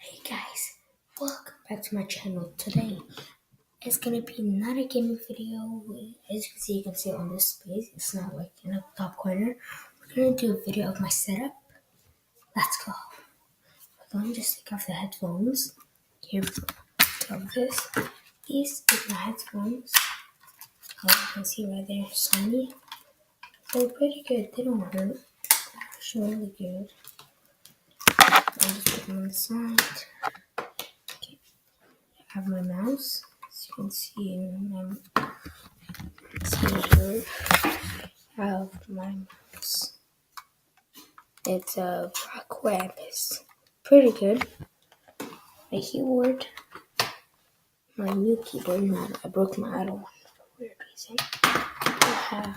Hey guys, welcome back to my channel. Today it's gonna be not a gaming video. As you can see on this space. It's not like in the top corner. We're gonna do a video of my setup. Let's go. Let me just take off the headphones. Here we go. This. These are my headphones. As you can see right there, Sony. They're pretty good. They don't hurt. They're actually really good. I'll just put them on the side. Okay. I have my mouse. As you can see, here I have my mouse. It's a Rock Web. It's pretty good. My keyboard, my new keyboard. I broke my other one for weird reason. I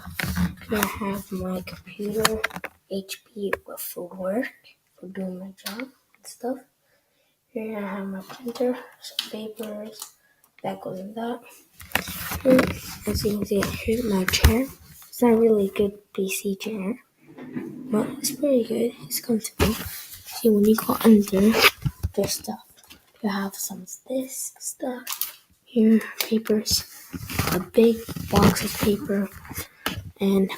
have my computer, HP for work, for doing my job and stuff. Here I have my printer, some papers, that goes in that. Here, as you can see, here's my chair. It's not really a good PC chair, but it's pretty good. It's comfortable. See, when you go under, there's stuff. You have some of this stuff. Here, papers. A big box of paper. And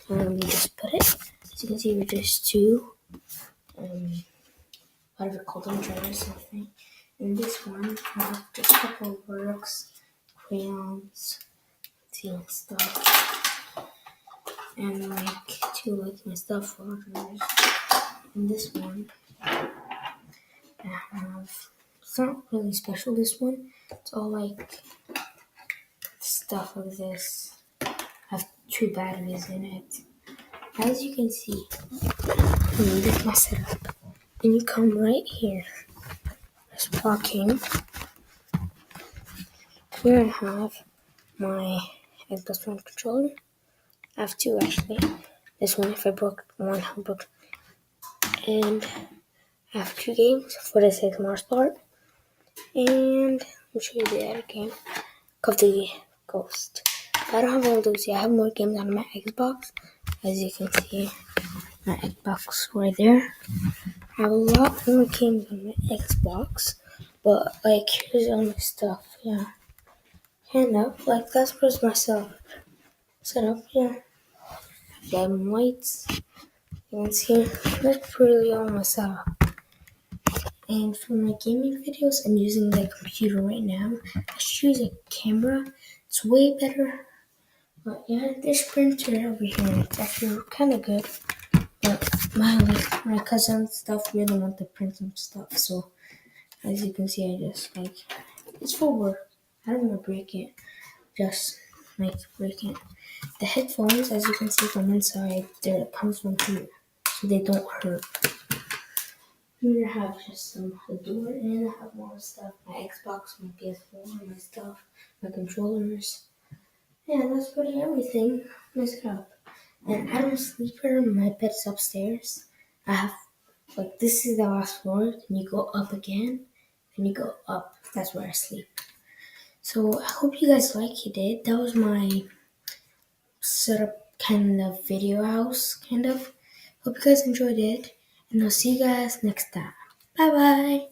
we just put it. As you can see, with just two, whatever called them, drawers or something. And this one, I have just a couple of works, crayons, and stuff. And like two like my stuff folders. And this one, I have, it's not really special, this one. It's all like stuff like this. I have two batteries in it. As you can see, this is my setup. And you come right here. Just walking. Here I have my Xbox One controller. I have two actually. This one, if I broke one, I broke. And I have two games for the 6 Mars part. And I'll show you the other game. Call of Duty Ghost. I don't have all those yet. I have more games on my Xbox. As you can see, my Xbox right there. I have a lot more games on my Xbox. But like, here's all my stuff. Yeah. Hand up. Like, that's where's myself. Set up. Yeah. Diamond lights. You can see, that's really all myself. And for my gaming videos, I'm using the computer right now. I should use a camera. It's way better. But yeah, this printer over here, it's actually kind of good. But my cousin and stuff really want to print some stuff. So as you can see, I just like, it's for work. I don't want to break it. Just like break it. The headphones, as you can see from inside, there it comes from here. So they don't hurt. Here I have just some the door, and I have more stuff. My Xbox, my PS4, my stuff, my controllers. Yeah, that's pretty everything. My setup. And I don't sleep here. My bed's upstairs. I have like this is the last floor. Then you go up again. Then you go up. That's where I sleep. So I hope you guys like it. That was my setup kind of video house kind of. Hope you guys enjoyed it. And I'll see you guys next time. Bye bye.